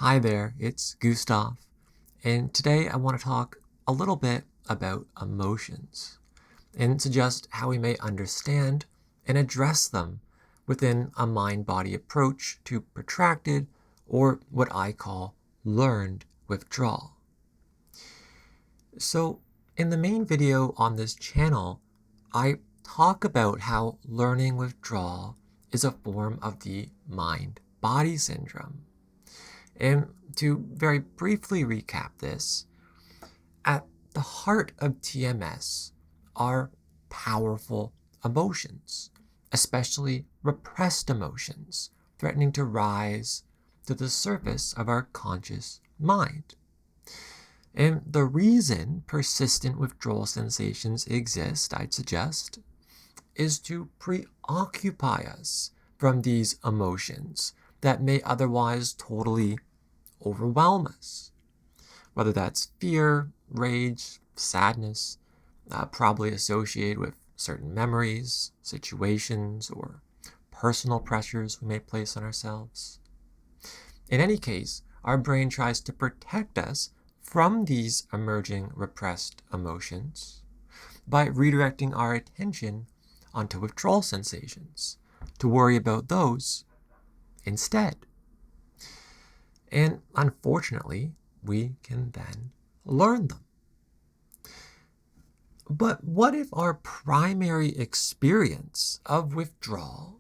Hi there, it's Gustav, and today I want to talk a little bit about emotions and suggest how we may understand and address them within a mind-body approach to protracted, or what I call learned withdrawal. So in the main video on this channel, I talk about how learning withdrawal is a form of the mind-body syndrome. And to very briefly recap this, at the heart of TMS are powerful emotions, especially repressed emotions, threatening to rise to the surface of our conscious mind. And the reason persistent withdrawal sensations exist, I'd suggest, is to preoccupy us from these emotions that may otherwise totally overwhelm us. Whether that's fear, rage, sadness, probably associated with certain memories, situations, or personal pressures we may place on ourselves. In any case, our brain tries to protect us from these emerging repressed emotions by redirecting our attention onto withdrawal sensations to worry about those instead. And unfortunately, we can then learn them. But what if our primary experience of withdrawal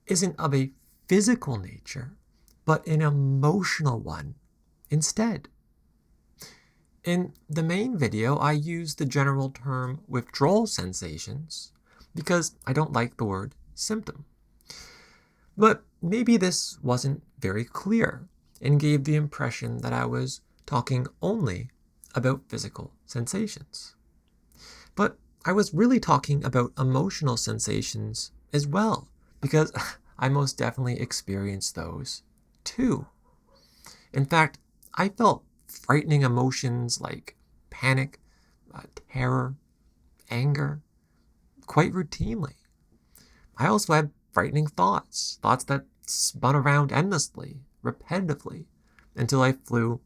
isn't of a physical nature, but an emotional one instead? In the main video, I use the general term withdrawal sensations because I don't like the word symptom. But maybe this wasn't very clear and gave the impression that I was talking only about physical sensations. But I was really talking about emotional sensations as well, because I most definitely experienced those too. In fact, I felt frightening emotions like panic, terror, anger, quite routinely. I also had frightening thoughts that spun around endlessly, repetitively, until I flew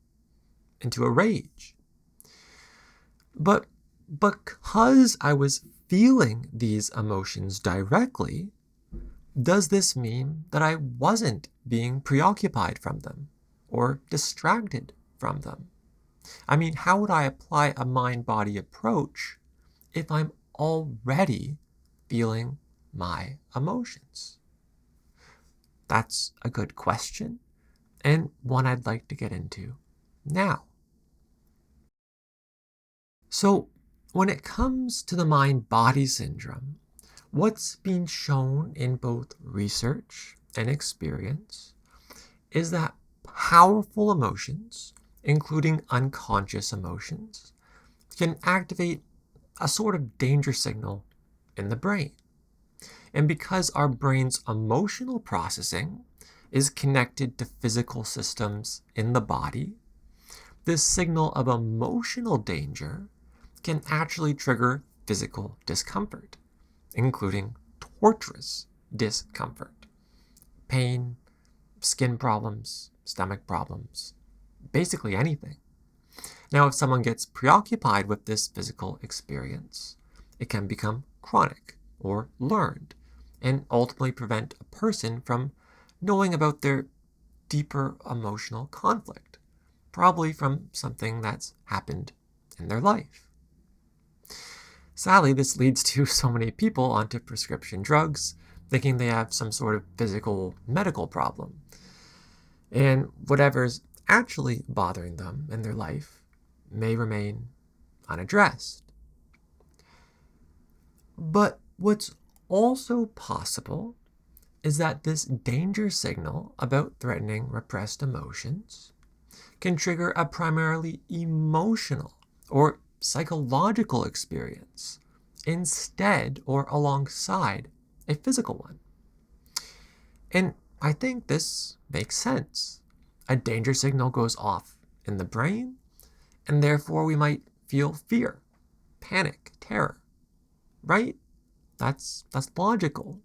into a rage. But because I was feeling these emotions directly, does this mean that I wasn't being preoccupied from them or distracted from them? I mean, how would I apply a mind-body approach if I'm already feeling my emotions? That's a good question, and one I'd like to get into now. So, when it comes to the mind-body syndrome, what's been shown in both research and experience is that powerful emotions, including unconscious emotions, can activate a sort of danger signal in the brain. And because our brain's emotional processing is connected to physical systems in the body, this signal of emotional danger can actually trigger physical discomfort, including torturous discomfort, pain, skin problems, stomach problems, basically anything. Now, if someone gets preoccupied with this physical experience, it can become chronic or learned and ultimately prevent a person from knowing about their deeper emotional conflict, probably from something that's happened in their life. Sadly, this leads to so many people onto prescription drugs, thinking they have some sort of physical medical problem. And whatever's actually bothering them in their life may remain unaddressed. But what's also possible is that this danger signal about threatening repressed emotions can trigger a primarily emotional or psychological experience instead or alongside a physical one. And I think this makes sense. A danger signal goes off in the brain, and therefore we might feel fear, panic, terror, right? That's logical.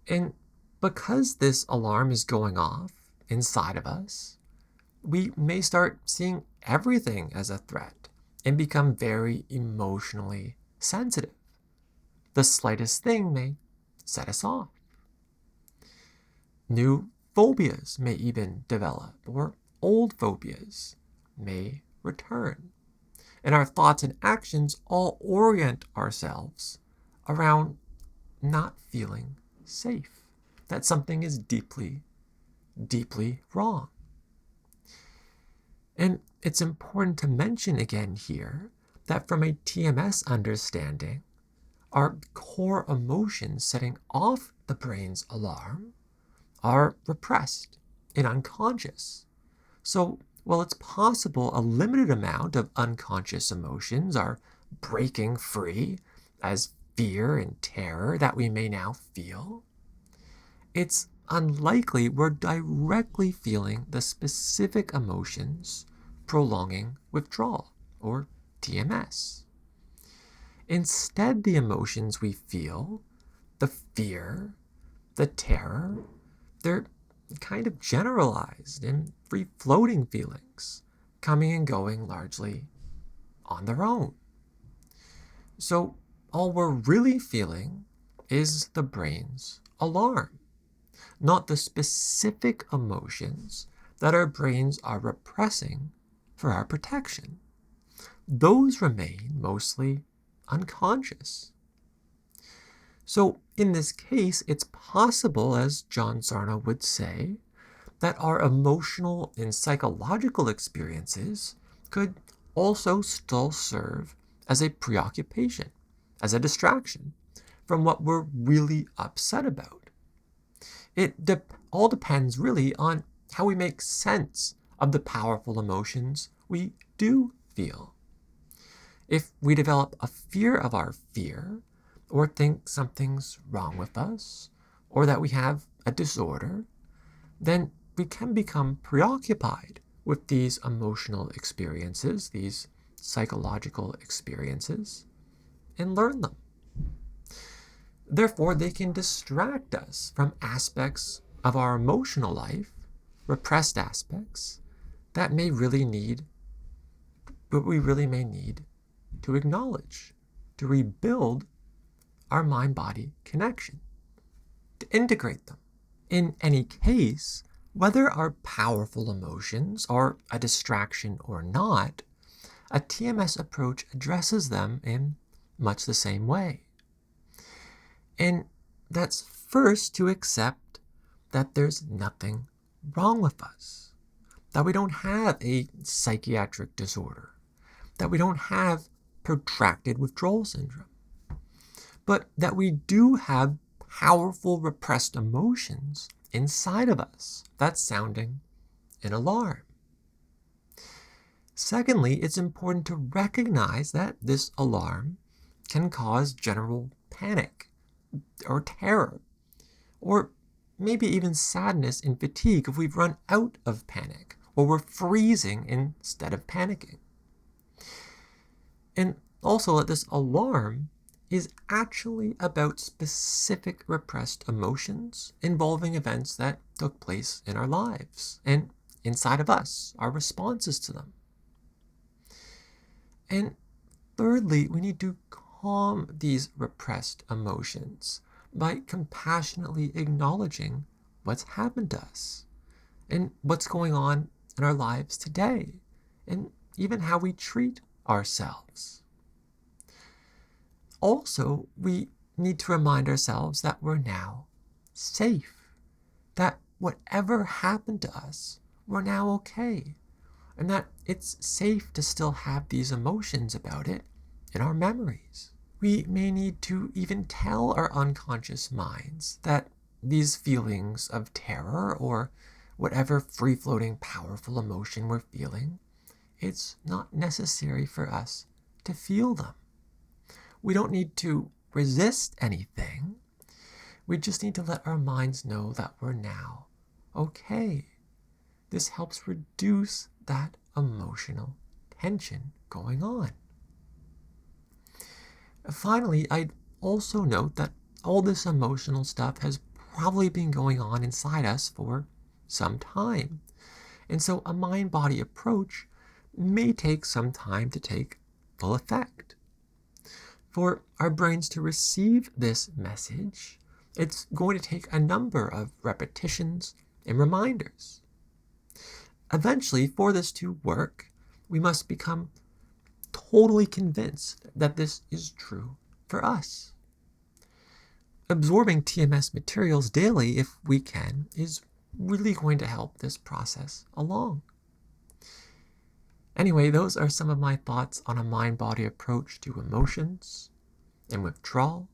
And because this alarm is going off inside of us, we may start seeing everything as a threat and become very emotionally sensitive. The slightest thing may set us off. New phobias may even develop, or old phobias may return. And our thoughts and actions all orient ourselves around not feeling safe, that something is deeply, deeply wrong. And it's important to mention again here that from a TMS understanding, our core emotions setting off the brain's alarm are repressed and unconscious. So while it's possible a limited amount of unconscious emotions are breaking free as fear and terror that we may now feel, it's unlikely we're directly feeling the specific emotions prolonging withdrawal, or TMS. Instead, the emotions we feel, the fear, the terror, they're kind of generalized and free-floating feelings, coming and going largely on their own. So all we're really feeling is the brain's alarm, not the specific emotions that our brains are repressing for our protection. Those remain mostly unconscious. So in this case, it's possible, as John Sarno would say, that our emotional and psychological experiences could also still serve as a preoccupation, as a distraction from what we're really upset about. It all depends really on how we make sense of the powerful emotions we do feel. If we develop a fear of our fear, or think something's wrong with us, or that we have a disorder, then we can become preoccupied with these emotional experiences, these psychological experiences, and learn them. Therefore, they can distract us from aspects of our emotional life, repressed aspects, that we really may need to acknowledge, to rebuild our mind-body connection, to integrate them. In any case, whether our powerful emotions are a distraction or not, a TMS approach addresses them in much the same way. And that's first to accept that there's nothing wrong with us, that we don't have a psychiatric disorder, that we don't have protracted withdrawal syndrome, but that we do have powerful repressed emotions inside of us that's sounding an alarm. Secondly, it's important to recognize that this alarm can cause general panic or terror, or maybe even sadness and fatigue if we've run out of panic, or we're freezing instead of panicking. And also that this alarm is actually about specific repressed emotions involving events that took place in our lives and inside of us, our responses to them. And thirdly, we need to calm these repressed emotions by compassionately acknowledging what's happened to us and what's going on in our lives today, and even how we treat ourselves. Also, we need to remind ourselves that we're now safe, that whatever happened to us, we're now okay, and that it's safe to still have these emotions about it in our memories. We may need to even tell our unconscious minds that these feelings of terror or whatever free-floating powerful emotion we're feeling, it's not necessary for us to feel them. We don't need to resist anything. We just need to let our minds know that we're now okay. This helps reduce that emotional tension going on. Finally, I'd also note that all this emotional stuff has probably been going on inside us for some time. And so a mind-body approach may take some time to take full effect. For our brains to receive this message, it's going to take a number of repetitions and reminders. Eventually, for this to work, we must become totally convinced that this is true for us. Absorbing TMS materials daily, if we can, is really going to help this process along. Anyway, those are some of my thoughts on a mind-body approach to emotions and withdrawal,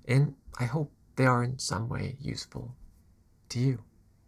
and I hope they are in some way useful to you.